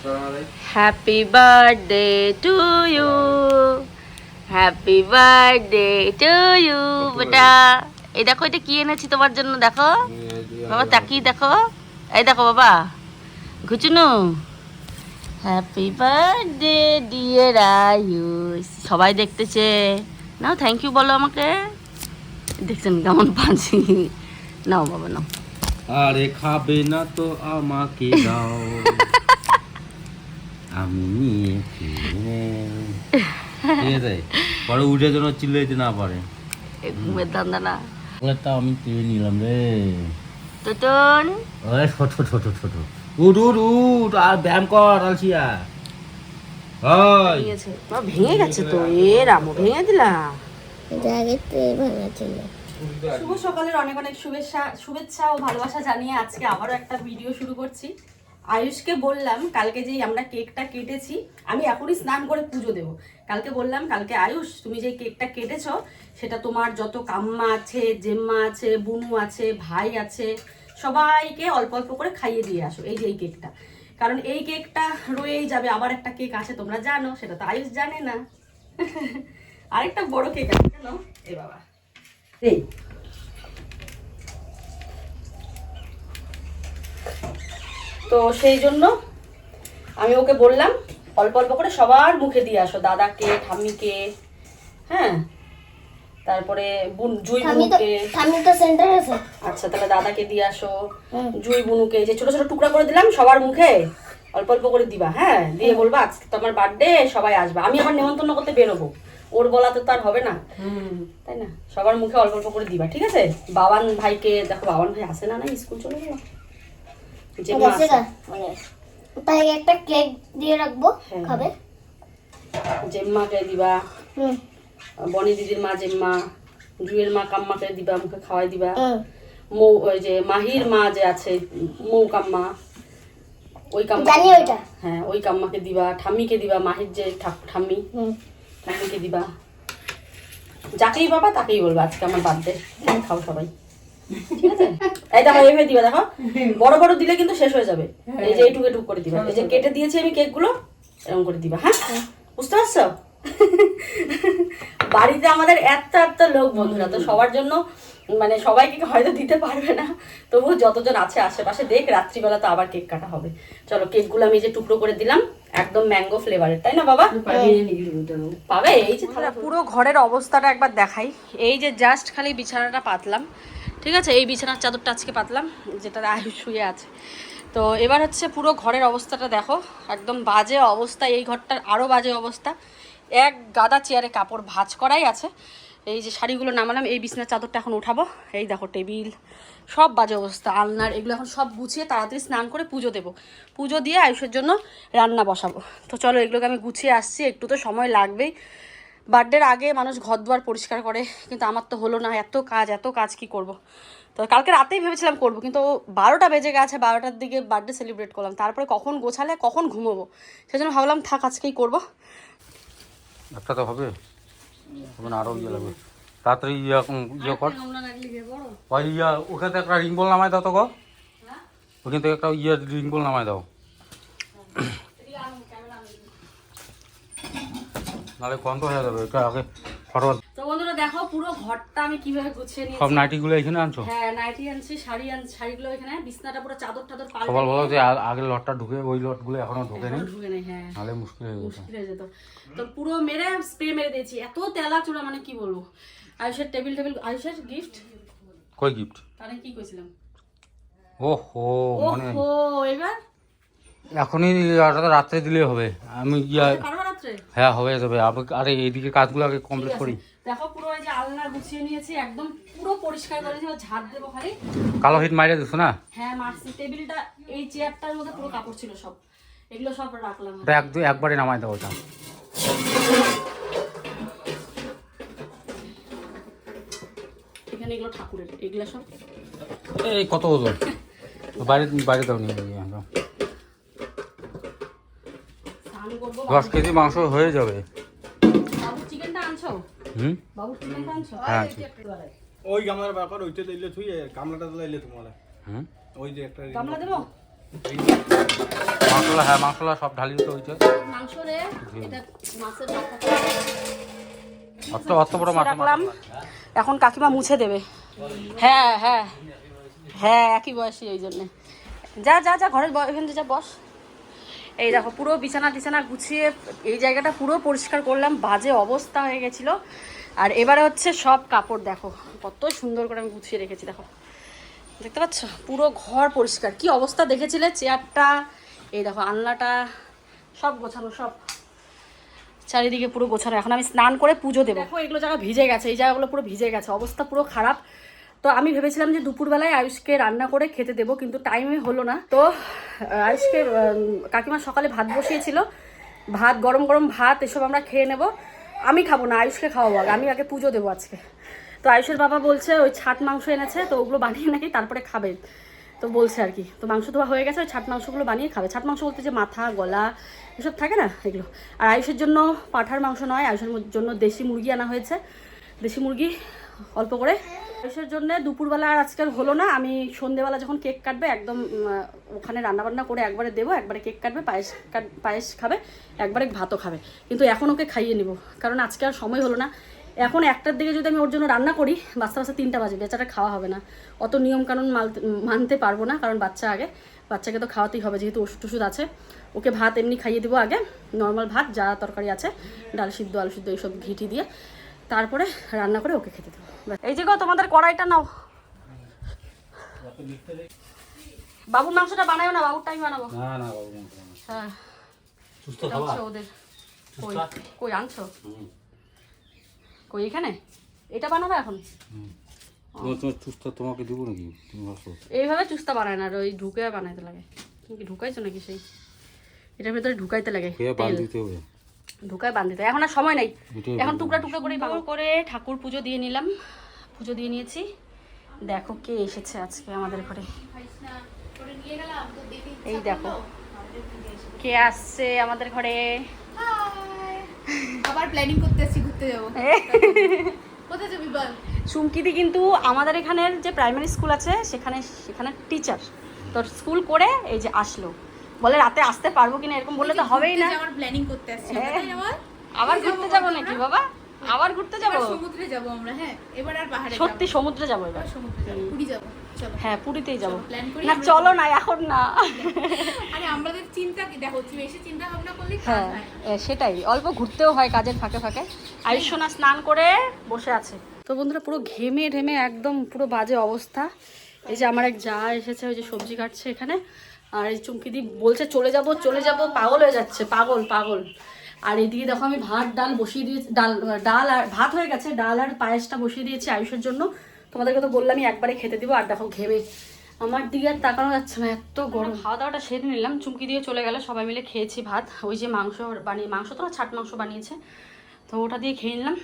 Happy birthday to you, happy birthday to you বেটা। এই দেখো এটা কি এনেছি তোমার জন্য, দেখো বাবা, তাকিয়ে দেখো, এই দেখো বাবা, ঘুচুনু। হ্যাপি বার্থডে ডিয়ার আয়ুষ, সবাই দেখতেছে। নাও থ্যাংক ইউ বলো আমাকে। দেখছেন কেমন পাচ্ছি? নাও বাবা নাও। আরে খাবে না তো আমাকে দাও, আমি নিয়ে ঠিক আছে। পরে উঠে যেন চিল্লাইতে না পারে। ঘুমের ধান্দা না। তা আমি তুলে নিলাম রে। টুটুন ছোট ছোট ছোট উঠ উঠ উঠ, আর ব্যায়াম কর আলসিয়া। ভেঙে গেছে তো, এ রামু ভেঙে দিলাম। শুভ সকালের অনেক অনেক শুভেচ্ছা ও ভালোবাসা জানিয়ে আজকে আবারও একটা ভিডিও শুরু করছি। আয়ুষকে বললাম কালকে যেই আমরা কেকটা কেটেছি, আমি এখনই স্নান করে পুজো দেবো। কালকে বললাম, কালকে আয়ুষ তুমি যে কেকটা কেটেছ সেটা তোমার যত কাম্মা আছে, জেম্মা আছে, বুনু আছে, ভাই আছে, সবাইকে অল্প অল্প করে খাইয়ে দিয়ে আসো এই যে এই কেকটা। কারণ এই কেকটা রয়েই যাবে, আবার একটা কেক আছে তোমরা জানো, সেটা তো আয়ুষ জানে না। আরেকটা বড় কেক আছে কেন এ বাবা, এই তো সেই জন্য আমি ওকে বললাম অল্প অল্প করে সবার মুখে দিয়ে আসো, দাদাকে, ঠাম্মিকে, হ্যাঁ, তারপরে জুই বুনুকে। আচ্ছা তাহলে দাদাকে দিয়ে আসো, জুই বুনুকে, যে ছোট ছোট টুকরা করে দিলাম সবার মুখে অল্প অল্প করে দিবা, হ্যাঁ, দিয়ে বলবা আজকে তোমার বার্থডে, সবাই আসবে। আমি আবার নেমন্তন্ন করতে বেরোবো, ওর বলাতে তো আর হবে না, তাই না? সবার মুখে অল্প অল্প করে দিবা, ঠিক আছে? বাবান ভাইকে দেখো, বাবান ভাই আসে না, না স্কুল চলে গেল। একটা কেক দিয়ে রাখবো, খাবে। জেম্মাকে দিবা, বনি দিদির মা জেম্মা, জুয়ের মা কাম্মাকে দিবা, মুখে খাওয়াই দিবা। মৌ, ওই যে মাহির মা যে আছে মৌ কাম্মা, ওই কাম্মা, হ্যাঁ ওই কাম্মাকে দিবা। ঠাম্মিকে দিবা, মাহির যে ঠাম্মি, ঠাম্মিকে দিবা। যাকেই বাবা তাকেই বলবা আজকে আমার বার্থডে, খাও সবাই, ঠিক আছে? এই দেখো এইভাবে দিবা, দেখো বড় বড় দিলে কিন্তু শেষ হয়ে যাবে। এই যে এইটুকু এইটুকু করে দিবা, এই যে কেটে দিয়েছি আমি কেকগুলো, এরকম করে দিবা, হ্যাঁ? বুঝতে পারছো? বাড়িতে আমাদের এত লোক বন্ধুরা, তো সবার জন্য মানে সবাইকে হয়তো দিতে পারবে না, তবু যতজন আছে আশেপাশে দেখ, রাত্রিবেলা তো আবার কেক কাটা হবে। চলো কেকগুলো আমি যে টুকরো করে দিলাম, একদম ম্যাঙ্গো ফ্লেভারের, তাই না বাবা? পাবে। এই যে পুরো ঘরের অবস্থাটা একবার দেখাই। এই যে জাস্ট খালি বিছানাটা পাতলাম, ঠিক আছে? এই বিছানার চাদরটা আজকে পাতলাম, যেটা আয়ুষ শুয়ে আছে। তো এবার হচ্ছে পুরো ঘরের অবস্থাটা দেখো, একদম বাজে অবস্থা। এই ঘরটার আরও বাজে অবস্থা, এক গাদা চেয়ারে কাপড় ভাঁজ করাই আছে। এই যে শাড়িগুলো নামালাম, এই বিছানার চাদরটা এখন উঠাবো। এই দেখো টেবিল, সব বাজে অবস্থা, আলনার, এগুলো এখন সব গুছিয়ে তাড়াতাড়ি স্নান করে পুজো দেবো। পুজো দিয়ে আয়ুষের জন্য রান্না বসাবো। তো চলো এগুলোকে আমি গুছিয়ে আসছি, একটু তো সময় লাগবেই। বার্থডের আগে মানুষ ঘর দুয়ার পরিষ্কার করে, কিন্তু আমার তো হলো না, এত কাজ কি করব। তো কালকে রাতেই ভেবেছিলাম করবো, কিন্তু 12টা বেজে গেছে, 12টার দিকে বার্থডে সেলিব্রেট করলাম, তারপরে কখন গোছালে কখন ঘুমোবো, সেজন্য ভাবলাম থাক আজকেই করবো। একটা তো হবে, আরো ইয়ে লাগবে তাড়াতাড়ি, ইয়ে কর। ওই ওখান থেকে একটা রিং বল নামায় দাও তো গো, ওখান থেকে একটা রিং বল নামায় দাও, নাহলে গন্ধ হয়ে যাবে। এটা আগে ফটো। তো বন্ধুরা দেখো পুরো ঘরটা আমি কিভাবে গুছিয়ে নিয়েছি। সব নাইটিগুলো এখানে আনছো? হ্যাঁ নাইটি আনছি, শাড়িগুলো এখানে, বিছনাটা পুরো চাদর পাল্টে। সবাই বলো যে আগের লটটা ঢুকে, ওই লটগুলো এখনো ঢুকে নেই, হ্যাঁ নাহলে মুশকিল হয়ে যেত। তো পুরো মেরে স্প্রে মেরে দিয়েছি, এত তেলা চোরা মানে কি বলবো। আয়ুষের টেবিল, আয়ুষের গিফট। কই গিফট? তাহলে কি কইছিলাম? ওহো, মানে এবার এখনই রাত্রে দিলে হবে। আমি হ্যাঁ হয়ে যাবে। আরে এইদিকে কাজগুলো আগে কমপ্লিট করি। দেখো পুরো এই যে আলনা গুছিয়ে নিয়েছি, একদম পুরো পরিষ্কার করে দিয়েছি, ঝাড় দেবো খালি। কালো হিট মাইরে দিছো না? হ্যাঁ মারছি। টেবিলটা, এই চেয়ারটার মধ্যে পুরো কাপড় ছিল, সব এগুলো সব রাখলাম। একবারে নামাই দাও ওটা। এখানে এগুলো ঠাকুরের, এগুলো সব এই কত ওজন, বাইরে দাও নিয়ে 10 কেজি মাংস হয়ে যাবে। বাবু চিকেনটা আনছো? বাবু চিকেনটা আনছো? হ্যাঁ ওই গামলার ব্যাপার ওইটা দিলে তুই, গামলাটা দিলে তোমার ওই যে একটা গামলা দেবো। মশলা, হ্যাঁ মশলা সব ঢালিয়ে তো হয়েছে। মাংস রে এটা মাছের মাথা অত বড় মাছ রাখলাম, এখন কাকিমা মুছে দেবে। হ্যাঁ হ্যাঁ হ্যাঁ, একই বয়সী এই জন্যে। যা যা যা ঘরের এখান থেকে যা বস। এই দেখো পুরো বিছানা টিছানা গুছিয়ে এই জায়গাটা পুরো পরিষ্কার করলাম, বাজে অবস্থা হয়ে গেছিলো। আর এবারে হচ্ছে সব কাপড় দেখো কত সুন্দর করে আমি গুছিয়ে রেখেছি, দেখো দেখতে পাচ্ছ পুরো ঘর পরিষ্কার। কি অবস্থা দেখেছিলে, চেয়ারটা, এই দেখো আলনাটা সব গোছানো, সব চারিদিকে পুরো গোছানো। এখন আমি স্নান করে পুজো দেবো। দেখো এগুলো জায়গা ভিজে গেছে, এই জায়গাগুলো পুরো ভিজে গেছে, অবস্থা পুরো খারাপ। তো আমি ভেবেছিলাম যে দুপুরবেলায় আয়ুষকে রান্না করে খেতে দেবো, কিন্তু টাইমে হলো না। তো আয়ুষকে কাকিমা সকালে ভাত বসিয়েছিল, ভাত গরম গরম ভাত এসব আমরা খেয়ে নেব। আমি খাবো না, আয়ুষকে খাওয়াবো আগে, আমি আগে পুজো দেবো আজকে। তো আয়ুষের বাবা বলছে ওই ছাট মাংস এনেছে, তো ওগুলো বানিয়ে নাকি তারপরে খাবে, তো বলছে আর কি। তো মাংস ধোয়া হয়ে গেছে, ওই ছাট মাংসগুলো বানিয়ে খাবে। ছাট মাংস বলতে যে মাথা গলা এসব থাকে না এগুলো। আর আয়ুষের জন্য পাঁঠার মাংস নয়, আয়ুষের জন্য দেশি মুরগি আনা হয়েছে, দেশি মুরগি অল্প করে। আয়ুষের জন্য দুপুরবেলা আর আজকাল হলো না, আমি সন্ধেবেলা যখন কেক কাটবে একদম ওখানে রান্নাবান্না করে একবারে দেবো, একবারে কেক কাটবে, পায়েস খাবে, একবারে ভাতও খাবে। কিন্তু এখন ওকে খাইয়ে নিব, কারণ আজকে আর সময় হলো না। এখন 1টার দিকে যদি আমি ওর জন্য রান্না করি, বাচ্চা 3টা বাজে, বেচারা খাওয়া হবে না। অত নিয়মকানুন মানতে পারবো না, কারণ বাচ্চাকে তো খাওয়াতেই হবে, যেহেতু ওষুধ টষুধ আছে। ওকে ভাত এমনি খাইয়ে দেবো আগে, নর্মাল ভাত, যা তরকারি আছে, ডাল সিদ্ধ আলু সিদ্ধ এইসব ঘিটি দিয়ে, তারপরে রান্না করে ওকে খেতে দেবো। এই যে গো তোমাদের কড়াইটা নাও। বাবুর মাংসটা বানাও না, বাবুর টাইম বানাবো। হ্যাঁ ওদের কই আনছো, কই এখানে এটা বানাবো এখন। তোমাকে দিব নাকি? এইভাবে চুস্তা বানায় না, ওই ঢুকে বানাইতে লাগে। তুমি কি ঢুকাইছো নাকি? সেই এটার ভিতরে ঢুকাইতে লাগে, ঢুকায় বান্ধিতে। এখন আর সময় নাই, এখন টুকরা টুকরা করে ঠাকুর পুজো দিয়ে নিলাম, পুজো দিয়ে নিয়েছি। দেখো কে এসেছে আজকে আমাদের ঘরে, এই দেখো কে আসছে আমাদের ঘরে। আবার প্ল্যানিং করতে আসছি, ঘুরতে যাবো। কোথায় যাবি বল? চুমকিদি কিন্তু আমাদের এখানের যে প্রাইমারি স্কুল আছে সেখানে টিচার, তো স্কুল করে এই যে আসলো, বলে রাতে আসতে পারবো কিনা এরকম বললে তো হবেই না। আমার প্ল্যানিং করতে আসছি। আবার ঘুরতে যাবো নাকি বাবা? আবার ঘুরতে যাবো, সমুদ্রে যাবো আমরা। হ্যাঁ এবার আর পাহাড়ে সত্যি সমুদ্রে যাবো এবার, সমুদ্রে যাবো, পুরী যাবো। চলো হ্যাঁ পুরীতেই যাবো। প্ল্যান করি না চলো না এখন না, আরে আমাদের চিন্তা কি দেখো, বেশি চিন্তা ভাবনা করলে হ্যাঁ সেটাই, অল্প ঘুরতেও হয় কাজের ফাঁকে ফাঁকে। আয়ুষ্যনা স্নান করে বসে আছে। তো বন্ধুরা পুরো ঘেমে ঢেমে একদম পুরো বাজে অবস্থা। এই যে আমার এক যা এসেছে, ওই যে সবজি কাটছে এখানে, আর এই চুমকিদি বলছে চলে যাব, পাগল হয়ে যাচ্ছে, পাগল। আর এদিকে দেখো আমি ভাত ডাল বসিয়ে দিয়েছি, ডাল আর ভাত হয়ে গেছে, ডাল আর পায়েসটা বসিয়ে দিয়েছি আয়ুষের জন্য। তোমাদেরকে তো বললাম একবারে খেতে দিব। আর দেখো ঘেমে আমার দিকে আর তাকানো যাচ্ছে না, এত গরম। খাওয়া দাওয়াটা সেরে নিলাম, চুমকি দিয়ে চলে গেল, সবাই মিলে খেয়েছি ভাত। ওই যে মাংস তো ছাট মাংস বানিয়েছে, তো ওটা দিয়ে খেয়ে নিলাম।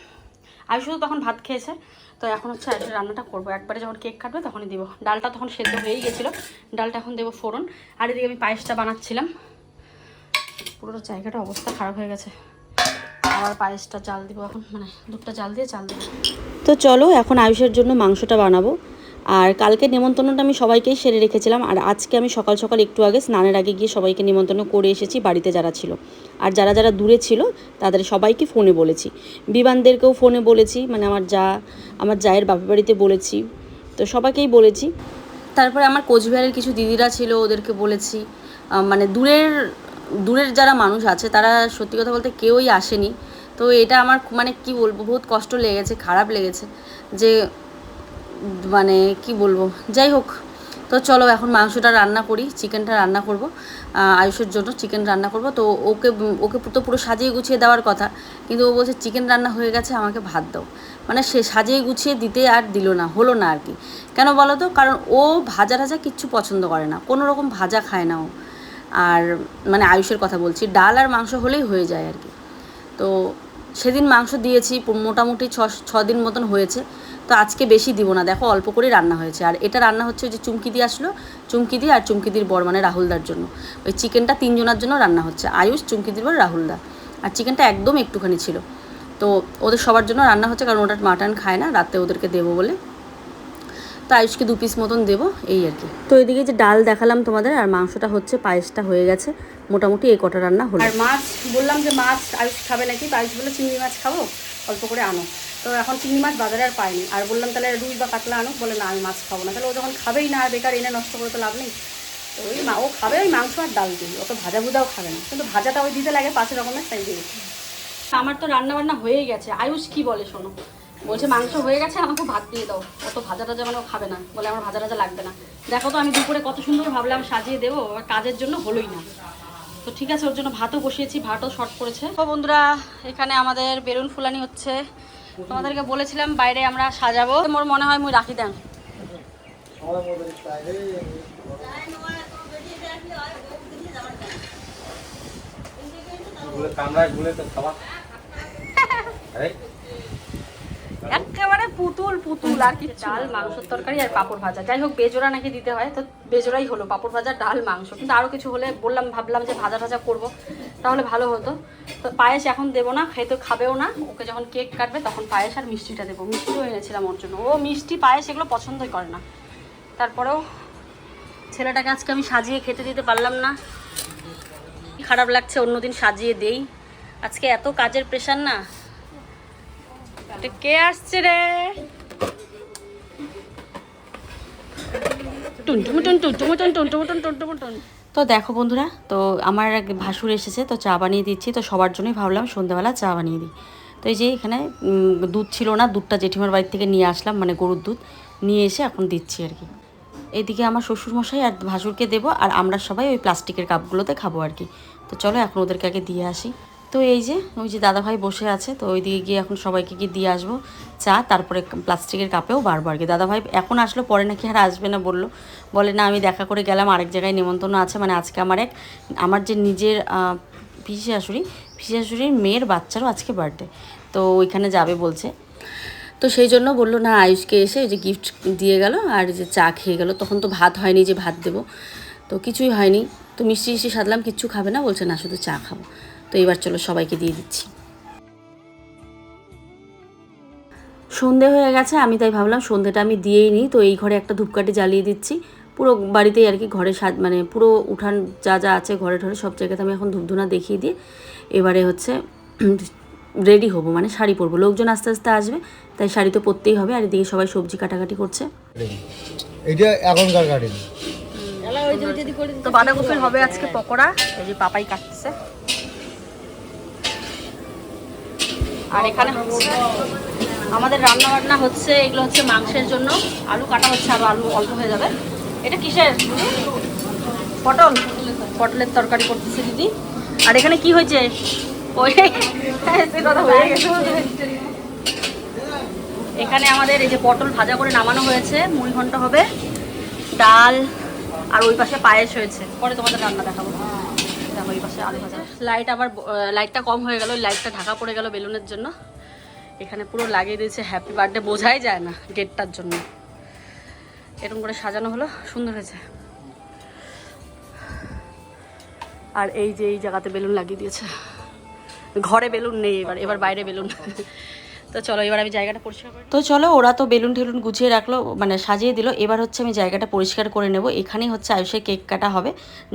আয়ুষ তো তখন ভাত খেয়েছে, তো এখন হচ্ছে আয়ুষের রান্নাটা করবো, একবারে যখন কেক কাটবে তখনই দিব। ডালটা তখন সেদ্ধ হয়েই গেছিলো, ডালটা এখন দেবো ফোড়ন। আর এদিকে আমি পায়েসটা বানাচ্ছিলাম, পুরো জায়গাটা অবস্থা খারাপ হয়ে গেছে। আবার পায়েসটা চাল দিব এখন, মানে দুধটা চাল দিয়ে চাল দেবো। তো চলো এখন আয়ুষের জন্য মাংসটা বানাবো। আর কালকে নেমন্তন্নটা আমি সবাইকেই সেরে রেখেছিলাম, আর আজকে আমি সকাল সকাল একটু আগে স্নানের আগে গিয়ে সবাইকে নিমন্ত্রণ করে এসেছি, বাড়িতে যারা ছিল। আর যারা দূরে ছিল তাদের সবাইকে ফোনে বলেছি, বিবানদেরকেও ফোনে বলেছি, মানে আমার জায়ের বাপের বাড়িতে বলেছি, তো সবাইকেই বলেছি। তারপরে আমার কোচবিহারের কিছু দিদিরা ছিল, ওদেরকে বলেছি। মানে দূরের যারা মানুষ আছে তারা সত্যি কথা বলতে কেউই আসেনি। তো এটা আমার মানে কি বলবো, বহুত কষ্ট লেগেছে, খারাপ লেগেছে যে মানে কি বলবো, যাই হোক। তো চলো এখন মাংসটা রান্না করি, চিকেনটা রান্না করব আয়ুষের জন্য, চিকেন রান্না করব। তো ওকে তো পুরো সাজিয়ে গুছিয়ে দেওয়ার কথা, কিন্তু ও বলছে চিকেন রান্না হয়ে গেছে, আমাকে ভাত দাও। মানে সে সাজিয়ে গুছিয়ে দিতে আর হলো না আর কি। কেন বলো তো, কারণ ও ভাজা কিচ্ছু পছন্দ করে না, কোনো রকম ভাজা খায় না ও। আর মানে আয়ুষের কথা বলছি, ডাল আর মাংস হলেই হয়ে যায় আর কি। তো সেদিন মাংস দিয়েছি, মোটামুটি 6 দিন মতন হয়েছে। তো আজকে বেশি দিব না, দেখো অল্প করে রান্না হয়েছে। আর এটা রান্না হচ্ছে ওই যে চুমকিদি আসলো, চুমকিদি আর চুমকিদির বর মানে রাহুলদার জন্য। ওই চিকেনটা 3 জনের জন্য রান্না হচ্ছে, আয়ুষ, চুমকিদির বর, রাহুলদা। আর চিকেনটা একদম একটুখানি ছিল, তো ওদের সবার জন্য রান্না হচ্ছে, কারণ ওটা মাটন খায় না, রাতে ওদেরকে দেবো বলে। তো আয়ুষকে 2 পিস মতন দেবো এই আর কি। তো এদিকে যে ডাল দেখালাম তোমাদের, আর মাংসটা হচ্ছে, পায়েসটা হয়ে গেছে, মোটামুটি এই কটা রান্না হলো। আর মাছ বললাম যে মাছ আয়ুষ খাবে নাকি, আয়ুষ বলে চিংড়ি মাছ খাবো, অল্প করে আনো। তো এখন চিংড়ি মাছ বাজারে আর পাইনি, আর বললাম তাহলে রুই বা কাতলা আনো, বলে না আমি মাছ খাবো না। তাহলে ও যখন খাবেই না, আর বেকার এনে নষ্ট করে তো লাভ নেই। তো ওই ও খাবে ওই মাংস আর ডাল দিই, অত ভাজা ভুজাও খাবে না, কিন্তু ভাজাটা ওই দিতে লাগে 5 রকমের, তাই দিয়ে। আমার তো রান্না বান্না হয়ে গেছে। আয়ুষ কি বলে শোনো, বলছে মাংস হয়ে গেছে, আমাকে ভাত দিয়ে দাও, অত ভাজা টাজা মানে ও খাবে না, বলে আমার ভাজা টাজা লাগবে না। দেখো তো আমি দুপুরে কত সুন্দর ভাবলাম সাজিয়ে দেবো, কাজের জন্য হলোই না। তো ঠিক আছে, ওর জন্য ভাতও বসিয়েছি, ভাতও শর্ট পড়েছে। তো বন্ধুরা, এখানে আমাদের বেলুন ফুলানি হচ্ছে। তোমাদেরকে বলেছিলাম বাইরে আমরা সাজাবো, মোর মনে হয় মুই রাখি দেন। একেবারে পুতুল পুতুল আর কি। ডাল, মাংসের তরকারি আর পাঁপড় ভাজা, যাই হোক বেজোড়া নাকি দিতে হয়, তো বেজোড়াই হলো, পাঁপড় ভাজা, ডাল, মাংস। কিন্তু আরও কিছু হলে ভাবলাম যে ভাজা টাজা করবো, তাহলে ভালো হতো। তো পায়েস এখন দেবো না, খেতে খাবেও না। ওকে যখন কেক কাটবে তখন পায়েস আর মিষ্টিটা দেবো। মিষ্টিও এনেছিলাম ওর জন্য, ও মিষ্টি পায়েস এগুলো পছন্দই করে না। তারপরেও ছেলেটাকে আজকে আমি সাজিয়ে খেতে দিতে পারলাম না, খারাপ লাগছে। অন্যদিন সাজিয়ে দেই, আজকে এত কাজের প্রেশার না। কে আসছে রে? তো দেখো বন্ধুরা, তো আমার এক ভাসুর এসেছে, তো চা বানিয়ে দিচ্ছি। তো সবার জন্যই ভাবলাম সন্ধ্যাবেলা চা বানিয়ে দিই। তো এই যে এখানে দুধ ছিল না, দুধটা জেঠিমার বাড়ি থেকে নিয়ে আসলাম, মানে গরুর দুধ নিয়ে এসে এখন দিচ্ছি আর কি। এইদিকে আমার শ্বশুরমশাই আর ভাসুরকে দেবো, আর আমরা সবাই ওই প্লাস্টিকের কাপগুলোতে খাবো আর কি। তো চলো এখন ওদেরকে আগে দিয়ে আসি। তো এই যে ওই যে দাদাভাই বসে আছে, তো ওই দিকে গিয়ে এখন সবাইকে গিয়ে দিয়ে আসবো চা, তারপরে প্লাস্টিকের কাপেও বারবো আর কি। দাদাভাই এখন আসলো, পরে নাকি আর আসবে না বলে না আমি দেখা করে গেলাম, আরেক জায়গায় নেমন্তন্ন আছে। মানে আজকে আমার যে নিজের পিসি শাশুড়ির মেয়ের বাচ্চারও আজকে বার্থডে, তো ওইখানে যাবে বলছে। তো সেই জন্য বললো না, আয়ুষকে এসে ওই যে গিফট দিয়ে গেল আর যে চা খেয়ে গেল। তখন তো ভাত হয়নি, যে ভাত দেবো, তো কিছুই হয়নি। তো মিষ্টি সাধলাম, কিচ্ছু খাবে না, বলছে না শুধু চা খাবো। তো এবার চলো সবাইকে দিয়ে দিচ্ছি। সন্ধে হয়ে গেছে, আমি তাই ভাবলাম সন্ধেটা আমি দিয়েই নিই। তো এই ঘরে একটা ধূপকাঠি জ্বালিয়ে দিচ্ছি, পুরো বাড়িতেই আর কি। ঘরে মানে পুরো উঠান যা যা আছে ঘরে ঠরে সব জায়গাতে আমি এখন ধূপধুনা দেখিয়ে দিয়ে এবারে হচ্ছে রেডি হবো, মানে শাড়ি পরবো। লোকজন আস্তে আস্তে আসবে, তাই শাড়ি তো পরতেই হবে। আর এদিকে সবাই সবজি কাটাকাটি করছে। এটা এখনকার গাড়ি। তো বাঁধাকপির হবে আজকে পকোড়া, এই যে পাপাই কাটতেছে। আর এখানে হচ্ছে আমাদের রান্না বান্না হচ্ছে, এগুলো হচ্ছে মাংসের জন্য। আলু কাটা হচ্ছে, আরও আলু অল্প হয়ে যাবে। এটা কিসের? পটলের তরকারি করতেছে দিদি। আর এখানে কি হয়েছে? ওই কথা হয়ে গেছে। এখানে আমাদের এই যে পটল ভাজা করে নামানো হয়েছে, মুড়ি ঘন্ট হবে, ডাল, আর ওই পাশে পায়েস হয়েছে। পরে তোমাদের রান্না দেখাবো। দেখো ওই পাশে আলু ভাজা। লাইটটা কম হয়ে গেল, লাইটটা ঢাকা পড়ে গেল বেলুনের জন্য। এখানে পুরো লাগিয়ে দিয়েছে হ্যাপি বার্থডে, বোঝাই যায় না গেটটার জন্য। এরকম করে সাজানো হলো, সুন্দর হয়েছে। আর এই যে এই জায়গাতে বেলুন লাগিয়ে দিয়েছে। ঘরে বেলুন নেই, এবার বাইরে বেলুন। তো চলো এবার আমি জায়গাটা পরিষ্কার করি। তো চলো, ওরা তো বেলুন টেলুন গুছিয়ে রাখলো, মানে সাজিয়ে দিল। এবার হচ্ছে আমি জায়গাটা পরিষ্কার করে নেব। এখানেই হচ্ছে আয়ুষের কেক কাটা হবে।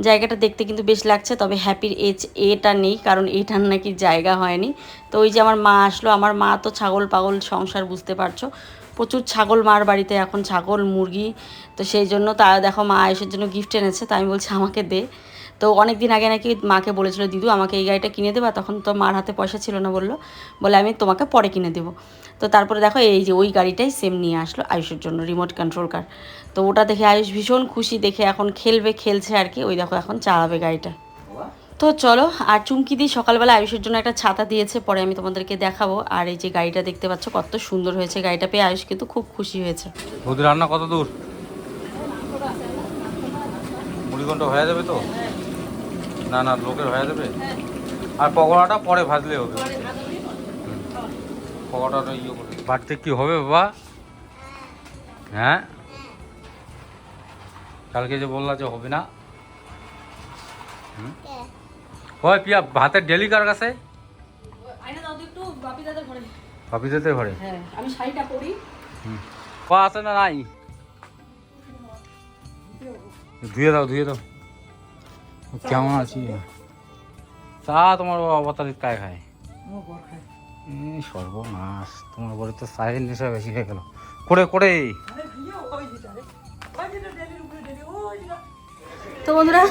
জায়গাটা দেখতে কিন্তু বেশ লাগছে, তবে হ্যাপির এটা নেই, কারণ এইটার নাকি জায়গা হয়নি। তো ওই যে আমার মা আসলো, আমার মা তো ছাগল পাগল সংসার, বুঝতে পারছো, প্রচুর ছাগল মার বাড়িতে, এখন ছাগল মুরগি। তো সেই জন্য তা দেখো মা আয়ুষের জন্য গিফট এনেছে, তো আমি বলছি আমাকে দে। তো অনেক দিন আগে নাকি মাকে বলেছিল দিদু আমাকে এই গাড়িটা কিনে দেবা, তখন তো মার হাতে পয়সা ছিল না, বলে আমি তোমাকে পরে কিনে দেবো। তো তারপরে দেখো এই যে ওই গাড়িটাই সেম নিয়ে আসলো আয়ুষের জন্য, রিমোট কন্ট্রোল কার। তো ওটা দেখে আয়ুষ ভীষণ খুশি, দেখে এখন খেলছে আর কি। ওই দেখো এখন চালাবে গাড়িটা। তো চলো, আর চুমকি দি সকালবেলা আয়ুষের জন্য একটা ছাতা দিয়েছে, পরে আমি তোমাদেরকে দেখাবো। আর এই যে গাড়িটা দেখতে পাচ্ছ কত সুন্দর হয়েছে, গাড়িটা পেয়ে আয়ুষ কিন্তু খুব খুশি হয়েছে। বৌদি রান্না কত দূর? মুড়ি ঘন্ট হয়ে যাবে তো? না লোকের হয়ে যাবে। আর পকোড়াটা পরে ভাজলে হবে। পকোড়াটা ইয়ে করে বাড়িতে কি হবে বাবা? হ্যাঁ, কালকে যে বললা যে হবে না। ওই পিয়া ভাতের ডেলি কার কাছে? বাপি দাদের ঘরে। হ্যাঁ, আমি শাড়িটা পরি। আছে না নাই? ধুয়ে দাও কেমন আছি চা তোমার অবতারিত কায় খায় সর্বনাশ, তোমার বড়ি তো চায়ের নেশা বেশি হয়ে গেল। করে তো বন্ধুরা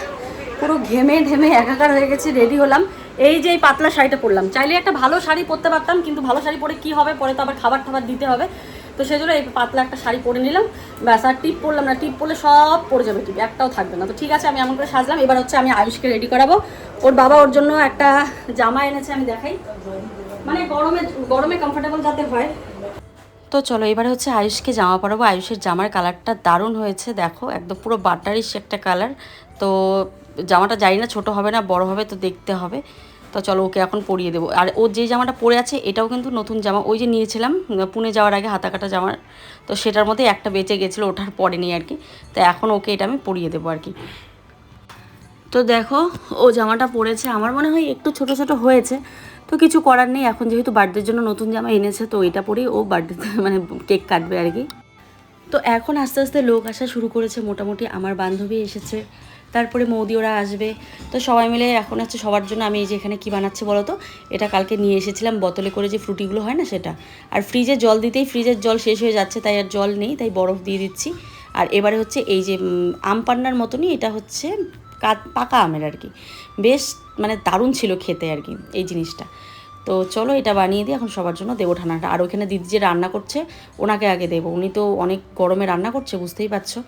পুরো ঘেমে ঢেমে একাকার হয়ে গেছে, রেডি হলাম। এই যে এই পাতলা শাড়িটা পরলাম, চাইলে একটা ভালো শাড়ি পরতে পারতাম, কিন্তু ভালো শাড়ি পরে কি হবে, পরে তো আবার খাবার দিতে হবে। তো সেই জন্য এই পাতলা একটা শাড়ি পরে নিলাম, ব্যাস। আর টিপ পরলাম না, টিপ পরলে সব পরে যাবে, টিপ একটাও থাকবে না। তো ঠিক আছে, আমি এমন করে সাজলাম। এবার হচ্ছে আমি আয়ুষকে রেডি করাবো। ওর বাবা ওর জন্য একটা জামা এনেছে, আমি দেখাই, মানে গরমে কমফোর্টেবল যাতে হয়। তো চলো এবারে হচ্ছে আয়ুষকে জামা পরাবো। আয়ুষের জামার কালারটা দারুণ হয়েছে, দেখো একদম পুরো বাটারিশ একটা কালার। তো জামাটা জানি না ছোট হবে না বড় হবে, তো দেখতে হবে। তো চলো ওকে এখন পরিয়ে দেবো। আর ও যে জামাটা পরে আছে এটাও কিন্তু নতুন জামা, ওই যে নিয়েছিলাম পুনে যাওয়ার আগে হাতা কাটা জামার, তো সেটার মধ্যে একটা বেঁচে গেছিলো, ওঠার পরে নিয়ে আর কি। তো এখন ওকে এটা আমি পরিয়ে দেবো আর কি। তো দেখো ও জামাটা পরেছে, আমার মনে হয় একটু ছোট ছোট হয়েছে, তো কিছু করার নেই। এখন যেহেতু বার্থডের জন্য নতুন জামা এনেছে, তো এটা পরেই ও বার্থডেতে মানে কেক কাটবে আর কি। তো এখন আস্তে আস্তে লোক আসা শুরু করেছে, মোটামুটি আমার বান্ধবী এসেছে, তারপরে মৌদি ওরা আসবে। তো সবাই মিলে এখন হচ্ছে সবার জন্য আমি এই যে এখানে কী বানাচ্ছি বলো তো, এটা কালকে নিয়ে এসেছিলাম বোতলে করে, যে ফ্রুটিগুলো হয় না সেটা। আর ফ্রিজে জল দিতেই ফ্রিজের জল শেষ হয়ে যাচ্ছে, তাই আর জল নেই, তাই বরফ দিয়ে দিচ্ছি। আর এবারে হচ্ছে এই যে আম পান্নার মতনই, এটা হচ্ছে পাকা আমের আর কি, বেশ মানে দারুণ ছিল খেতে আর কি এই জিনিসটা। তো চলো এটা বানিয়ে দিই, এখন সবার জন্য দেবো ঠান্ডাটা। আর ওখানে দিদি যে রান্না করছে ওনাকে আগে দেবো, উনি তো অনেক গরমে রান্না করছে, বুঝতেই পারছো।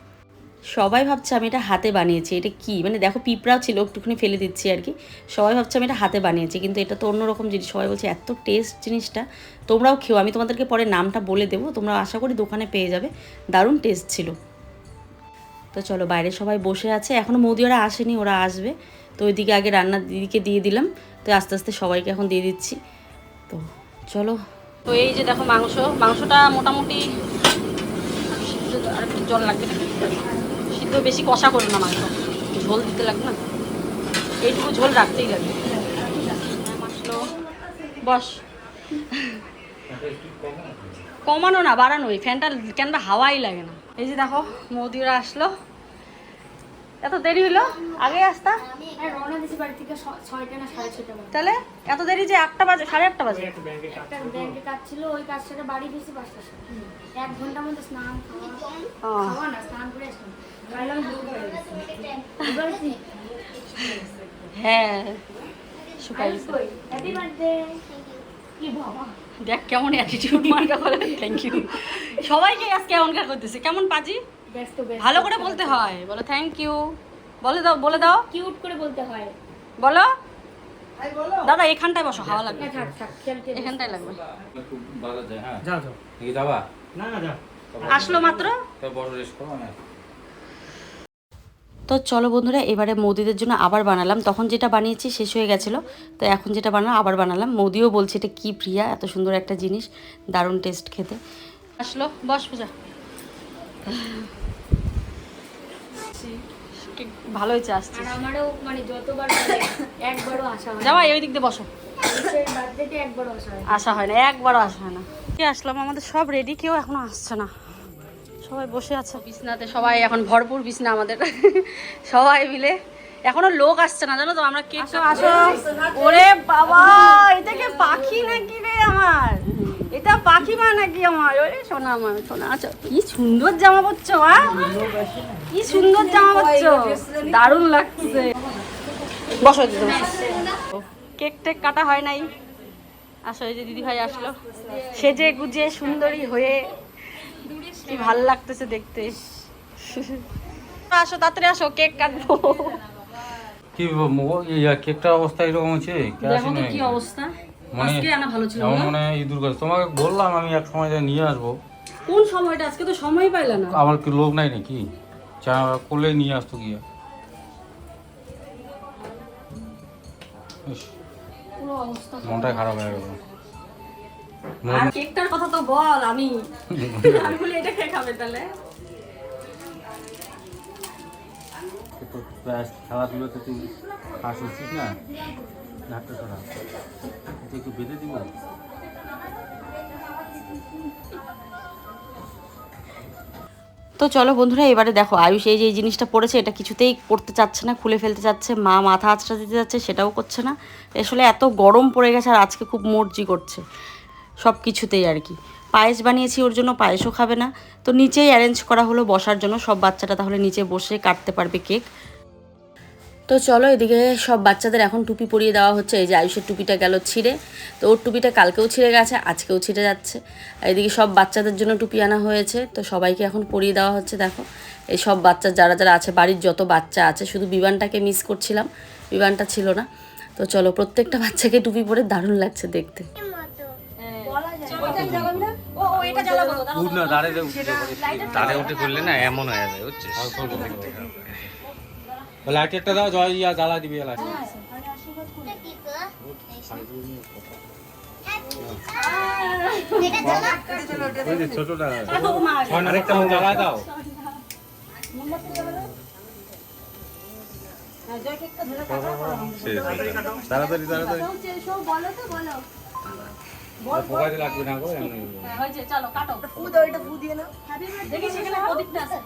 সবাই ভাবছে আমি এটা হাতে বানিয়েছি, এটা কি মানে দেখো পিঁপড়াও ছিল, একটুখানি ফেলে দিচ্ছি আর কি। সবাই ভাবছে আমি এটা হাতে বানিয়েছি, কিন্তু এটা তো অন্যরকম জিনিস। সবাই বলছে এত টেস্ট জিনিসটা, তোমরাও খেও। আমি তোমাদেরকে পরে নামটা বলে দেবো, তোমরা আশা করি দোকানে পেয়ে যাবে, দারুণ টেস্ট ছিল। তো চলো বাইরে সবাই বসে আছে, এখনও মৌদি ওরা আসেনি, ওরা আসবে। তো ওইদিকে আগে রান্নার দিদিকে দিয়ে দিলাম, তো আস্তে আস্তে সবাইকে এখন দিয়ে দিচ্ছি। তো চলো, তো এই যে দেখো মাংসটা মোটামুটি আর একটু জল লাগবে, সিদ্ধ বেশি কষা করো না, মাংস ঝোল দিতে লাগবে না, এইটুকু ঝোল রাখতেই লাগবে। বস, কমানো না বাড়ানোই, ফ্যানটা কেন হাওয়াই লাগে না। এই যে দেখো মৌদিরা আসলো, এত দেরি হলো, আগে আসতা রওনা দিছি বাড়ি থেকে 6টা না 6:30টা বাজে। তাহলে এত দেরি যে 8টা বাজে, 8:30 বাজে। একটা ব্যাংকে কাজ ছিল, ওই কাজ সেরে বাড়ি গেছি 5টার সময়। 1 ঘন্টার মধ্যে স্নান খাওয়া না, স্নান করে আসলাম। বাইরে আমি দুধ হয়ে গেছি। বলছি হ্যাঁ শুকাই গেছে। Happy birthday. কি বাবা, দেখ কেমন অ্যাটিটিউড মার্কা বলে, থ্যাংক ইউ। সবাইকে আজকে এমনকার করতেছে, কেমন পাজি, ব্যস্ত ভালো করে বলতে হয়, বলো থ্যাংক ইউ, বলে দাও কিউট করে বলতে হয়। বলো দাদা এখানটায় বসো, হাওয়া লাগবে, থাক থাক খেলতে এখানটায় লাগবে। যাবা আসলো মাত্র। বড় রেস্ট করো না। তো চলো বন্ধুরা এবারে মৌদিদের জন্য আবার বানালাম, তখন যেটা বানিয়েছি শেষ হয়ে গেছিলো, তো এখন যেটা বানালাম আবার বানালাম। মৌদিও বলছে এটা কি প্রিয়া, এত সুন্দর একটা জিনিস, দারুণ টেস্ট খেতে। আসলো, বস পূজা, ভালো হয়েছে আসছে। আর আমারও মানে যতবার বলে একবারও আসা হয় না। যাওয়া ওই দিক দিয়ে বসো, আলিশের বার্থডেতে একবারও আসা হয় না। আসা হয় না, একবারও আসা হয় না। কি আসলাম, আমাদের সব রেডি, কেউ এখনো আসছে না, সবাই বসে আছে বিছনাতে, সবাই এখন ভরপুর বিছনা আমাদের সবাই মিলে। এখনো লোক আসছে না জানো তো, আমরা কেক আসো। ওরে বাবা, এটা কি পাখি নাকি রে আমার, এটা পাখি মা নাকি আমার, ওরে সোনা আমার সোনা। আচ্ছা কি সুন্দর জামা পরছো মা, কি সুন্দর জামা পরছো, দারুণ লাগছে। বসো, কেক টেক কাটা হয় নাই, আসো। এই যে দিদি ভাই আসলো, সেজে গুজে সুন্দরী হয়ে, কি ভাল লাগতেছে দেখতে। আসো তাড়াতাড়ি আসো, কেক কাটবো। কি কেকটার অবস্থা এরকম আছে, দেখো তো কি অবস্থা, আজকে আনা ভালো ছিল না, মানে ইঁদুর গাছ। তোমাকে বললাম আমি এক সময় নিয়ে আসবো, কোন সময়টা, আজকে তো সময় পাইলা না। আমার কি লোক নাই নাকি, চা করলেই নিয়ে আসতো গিয়া। পুরো অবস্থা মনটাই খারাপ হয়ে গেল। আর কেকটার কথা তো বল, আমি বলি এটা কে খাবে তাহলে। খেলাধুলোতে তুই পাশ হচ্ছিস না, নাট্য ছাড়া একটু বেঁধে দিব। তো চলো বন্ধুরা, এবারে দেখো আয়ুষ এই যে এই জিনিসটা পড়েছে, এটা কিছুতেই করতে চাচ্ছে না, খুলে ফেলতে চাচ্ছে। মা মাথা আঁচড়া দিতে যাচ্ছে, সেটাও করছে না। আসলে এত গরম পড়ে গেছে আর আজকে খুব মর্জি করছে সব কিছুতেই আর কি। পায়েস বানিয়েছি ওর জন্য, পায়েসও খাবে না। তো নিচেই অ্যারেঞ্জ করা হলো বসার জন্য, সব বাচ্চাটা তাহলে নিচে বসে কাটতে পারবে কেক। তো চলো, এদিকে সব বাচ্চাদের এখন টুপি পরিয়ে দেওয়া হচ্ছে। এই যে আয়ুষের টুপিটা গেল ছিঁড়ে, তো ওর টুপিটা কালকেও ছিঁড়ে গেছে, আজকেও ছিঁড়ে যাচ্ছে। এদিকে সব বাচ্চাদের জন্য টুপি আনা হয়েছে, তো সবাইকে এখন পরিয়ে দেওয়া হচ্ছে। দেখো এই সব বাচ্চা যারা যারা আছে, বাড়ির যত বাচ্চা আছে, শুধু বিবানটাকে মিস করছিলাম, বিবানটা ছিল না। তো চলো, প্রত্যেকটা বাচ্চাকে টুপি পরে দারুণ লাগছে দেখতে। দাঁড়ে উঠে করলে না এমন হয়ে যায়, বুঝছিস? লাইটারটা দাও, জয় ইয়া জ্বালা দিবি লাইট। ছোটটা আরেকটা জ্বালা দাও। তাড়াতাড়ি তাড়াতাড়ি পোকাতে লাগবে না গো, এমনি চলো কাটো, দেখি সেখানে প্রদীপটা আছে।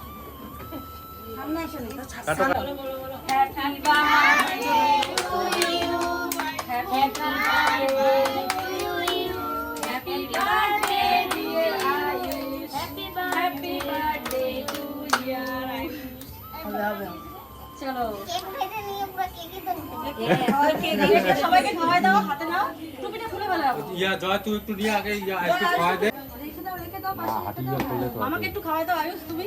চলো সবাইকে খাওয়াই দাও, হাতে নাও, টুপিটা খুলে ফেলাও। ইয়া জয় তুই একটু নিয়ে আগে ইয়া একটু খাওয়াই দে। আমাকে একটু খাওয়াই দাও আয়ুষ, তুমি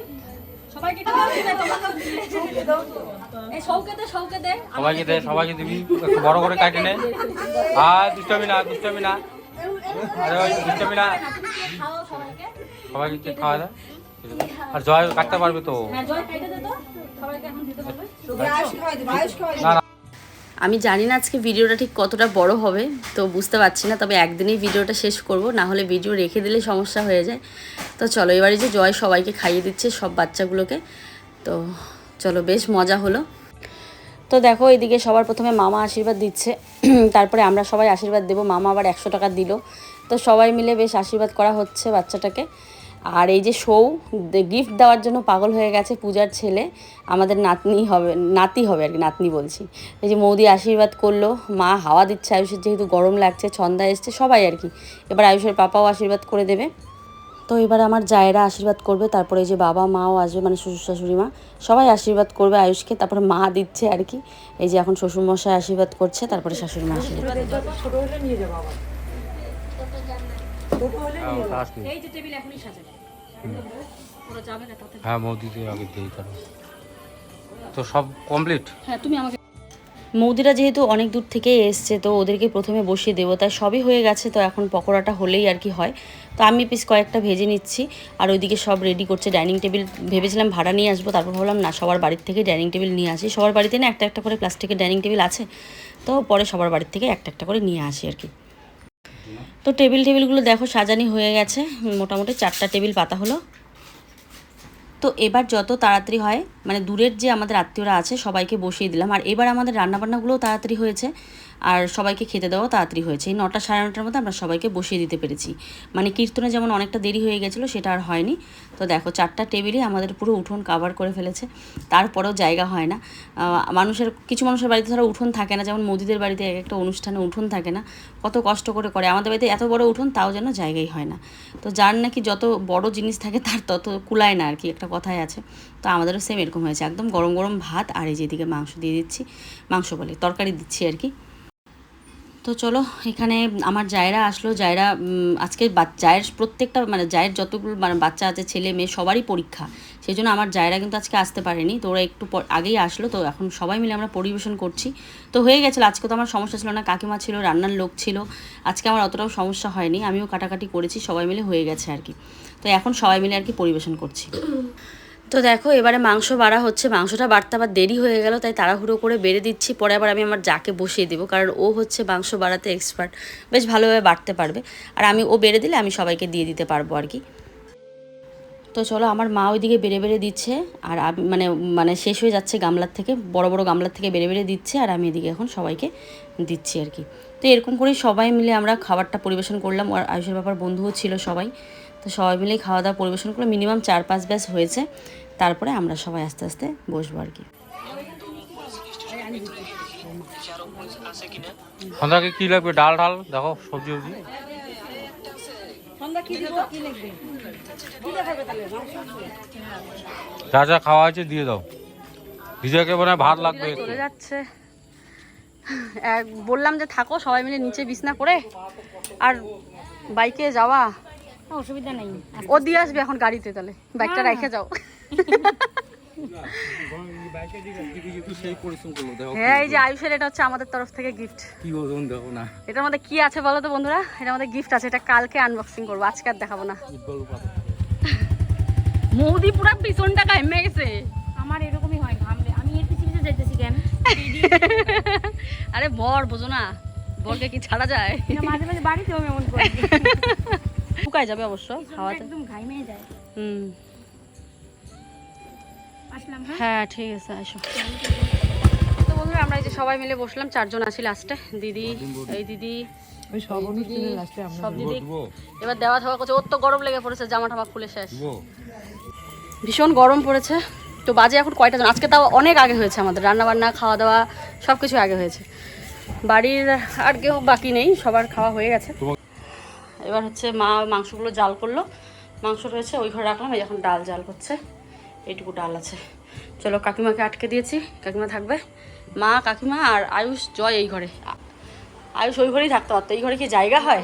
সবাইকে খাওয়াবে না, তোমাকে এই সৌকেতে সৌকেতে সবাইকে দে, সবাইকে দিবি, একটু বড় করে কাটে নে। আর দুষ্টামি না, দুষ্টামি না, আরে ওই দুষ্টামি না, খাও সবাইকে, সবাইকে একটু খাওয়া দে। আর জয় কাটতে পারবে তো? হ্যাঁ জয় কেটে দে তো, সবাইকে এখন দিতে পারবে। না না, আমি জানি না আজকে ভিডিওটা ঠিক কতটা বড় হবে, তো বুঝতে পারছি না, তবে একদিনেই ভিডিওটা শেষ করব, না হলে ভিডিও রেখে দিলে সমস্যা হয়ে যায়। তো চলো, এবারে যে জয় সবাইকে খাইয়ে দিচ্ছে সব বাচ্চাগুলোকে, তো চলো বেশ মজা হলো। তো দেখো এদিকে সবার প্রথমে মামা আশীর্বাদ দিচ্ছে, তারপরে আমরা সবাই আশীর্বাদ দেবো, মামা আবার 100 টাকা দিল। তো সবাই মিলে বেশ আশীর্বাদ করা হচ্ছে বাচ্চাটাকে। আর এই যে গিফট দেওয়ার জন্য পাগল হয়ে গেছে পূজার ছেলে, আমাদের নাতি হবে আর কি, নাতনি বলছি। এই যে মৌদি আশীর্বাদ করলো, মা হাওয়া দিচ্ছে আয়ুষের, যেহেতু গরম লাগছে, ছন্দা এসছে সবাই আর কি। এবার আয়ুষের পাপাও আশীর্বাদ করে দেবে। তো এবার আমার জায়েরা আশীর্বাদ করবে, তারপরে এই যে বাবা মাও আসবে, মানে শ্বশুর শাশুড়ি মা সবাই আশীর্বাদ করবে আয়ুষকে, তারপরে মা দিচ্ছে আর কি। এই যে এখন শ্বশুরমশাই আশীর্বাদ করছে, তারপরে শাশুড়ি মা আশীর্বাদ। এই যে টেবিল এখনই সাজাবে, ওরা যাবে না তাতে। হ্যাঁ মৌদিতে আগে দিই তার। তো সব কমপ্লিট? হ্যাঁ তুমি আমাকে, মৌদিরা যেহেতু অনেক দূর থেকে এসছে, তো ওদেরকে প্রথমে বসিয়ে দেবো, তাই সবই হয়ে গেছে। তো এখন পকোড়াটা হলেই আর কি হয়। তো আমি পিস কয়েকটা ভেজে নিচ্ছি, আর ওইদিকে সব রেডি করছে। ডাইনিং টেবিল ভেবেছিলাম ভাড়া নিয়ে আসবো, তারপর ভাবলাম না, সবার বাড়ির থেকে ডাইনিং টেবিল নিয়ে আসি। সবার বাড়িতে না একটা একটা করে প্লাস্টিকের ডাইনিং টেবিল আছে, তো পরে সবার বাড়ির থেকে একটা একটা করে নিয়ে আসি আর কি। তো টেবিলগুলো দেখো সাজানি হয়ে গেছে, মোটামুটি 4টা টেবিল পাতা হলো। তো এবার যত তাড়াতাড়ি হয়, মানে দূরের যে আমাদের আত্মীয়রা আছে সবাইকে বসিয়ে দিলাম। আর এবার আমাদের রান্নাবান্নাগুলোও তাড়াতাড়ি হয়েছে, আর সবাইকে খেতে দেওয়াও তাড়াতাড়ি হয়েছে। এই 9টা সাড়ে 9টার মধ্যে আমরা সবাইকে বসিয়ে দিতে পেরেছি। মানে কীর্তনে যেমন অনেকটা দেরি হয়ে গেছিলো, সেটা আর হয়নি। তো দেখো 4টা টেবিলই আমাদের পুরো উঠোন কাভার করে ফেলেছে, তারপরেও জায়গা হয় না। কিছু মানুষের বাড়িতে ধরো উঠোন থাকে না, যেমন মোদিদের বাড়িতে এক একটা অনুষ্ঠানে উঠোন থাকে না, কত কষ্ট করে করে। আমাদের বাড়িতে এত বড় উঠোন, তাও যেন জায়গাই হয় না। তো যার নাকি যত বড় জিনিস থাকে তার তত কুলায় না আর কি, একটা কথাই আছে। তো আমাদেরও সেম এরকম হয়েছে, একদম গরম গরম ভাত, আর এই যেদিকে মাংস দিয়ে দিচ্ছি, মাংস বলে তরকারি দিচ্ছি আর কি। তো চলো, এখানে আমার জায়েরা আসলো। জায়েরা আজকে জায়ের প্রত্যেকটা, মানে জায়ের যতগুলো মানে বাচ্চা আছে, ছেলে মেয়ে সবারই পরীক্ষা, সেই জন্য আমার জায়েরা কিন্তু আজকে আসতে পারেনি। তো ওরা একটু আগেই আসলো, তো এখন সবাই মিলে আমরা পরিবেশন করছি। তো হয়ে গেছিলো, আজকে তো আমার সমস্যা ছিল না, কাকিমা ছিল, রান্নার লোক ছিল, আজকে আমার অতটাও সমস্যা হয়নি, আমিও কাটাকাটি করেছি, সবাই মিলে হয়ে গেছে আর কি। তো এখন সবাই মিলে আর কি পরিবেশন করছি। তো দেখো এবারে মাংস বাড়া হচ্ছে, মাংসটা বাড়তে আবার দেরি হয়ে গেল, তাই তাড়াহুড়ো করে বেড়ে দিচ্ছি। পরে আবার আমি আমার যাকে বসিয়ে দেবো, কারণ ও হচ্ছে মাংস বাড়াতে এক্সপার্ট, বেশ ভালোভাবে বাড়তে পারবে। আর ও বেড়ে দিলে আমি সবাইকে দিয়ে দিতে পারবো আর কি। তো চলো, আমার মা ওইদিকে বেড়ে বেড়ে দিচ্ছে, আর মানে শেষ হয়ে যাচ্ছে গামলার থেকে, বড় বড় গামলার থেকে বেড়ে বেড়ে দিচ্ছে, আর আমি এদিকে এখন সবাইকে দিচ্ছি আর কি। তো এরকম করেই সবাই মিলে আমরা খাবারটা পরিবেশন করলাম, আর আয়ুষের বাবার বন্ধুও ছিল সবাই। তো সবাই মিলেই খাওয়া দাওয়া পরিবেশন করলো, মিনিমাম 4-5 ব্যাচ হয়েছে। তারপরে আমরা সবাই আস্তে আস্তে বসবো আর কি। সন্ধ্যাকে কি লাগবে? ডাল ঢাল দেখো, সবজি সবজি যা যা খাওয়া আছে দিয়ে দাও। ভিজাকে মনে হয় ভাত লাগবে একটু। চলে যাচ্ছে, বললাম যে থাকো সবাই মিলে নিচে বিছনা করে, আর বাইকে যাওয়া অসুবিধা নেই। ও দিয়ে আসবে এখন গাড়িতে, তাহলে বাইকটা রেখে যাও। হ্যাঁ, এই যে আয়ুষের এটা হচ্ছে আমাদের তরফ থেকে গিফট। কি ওজন দেখো না, এটার মধ্যে কি আছে বলো তো বন্ধুরা? এটার মধ্যে গিফট আছে, এটা কালকে আনবক্সিং করবো, আজকে আর দেখাবো না। মৌদি পুরা পিছনটা ঘামে গেছে। আমার এরকমই হয়, ঘামলে আমি এর পিছে পিছে যাইতেছি কেন? আরে বর বোঝো না, বরকে কি ছাড়া যায়? না, মাঝে মাঝে বাড়িতেও আমি এমন করি। শুকায় যাবে অবশ্য খাওয়াতে। একদম ঘামে যায়। হুম, আসলাম। হ্যাঁ ঠিক আছে, আসো। তো বন্ধুরা আমরা এই যে সবাই মিলে বসলাম, 4 জন আছি লাস্টে, দিদি, এই দিদি, সব দিদি এবার দেওয়া থাওয়া করছে। ওর তো গরম লেগে পড়েছে, জামা টামা খুলে শেষ, ভীষণ গরম পড়েছে। তো বাজে এখন কয়টা জন, আজকে তাও অনেক আগে হয়েছে আমাদের রান্না বান্না, খাওয়া দাওয়া সব কিছু আগে হয়েছে। বাড়ির আর কেউ বাকি নেই, সবার খাওয়া হয়ে গেছে। এবার হচ্ছে মা মাংসগুলো জাল করলো, মাংস রয়েছে ওই ঘরে রাখলাম, এই এখন ডাল জাল করছে, এইটুকু ডাল আছে। চলো, কাকিমাকে আটকে দিয়েছি, কাকিমা থাকবে, মা কাকিমা আর আয়ুষ জয় এই ঘরে। আয়ুষ ওই ঘরেই থাকতে পারতো, এই ঘরে কি জায়গা হয়?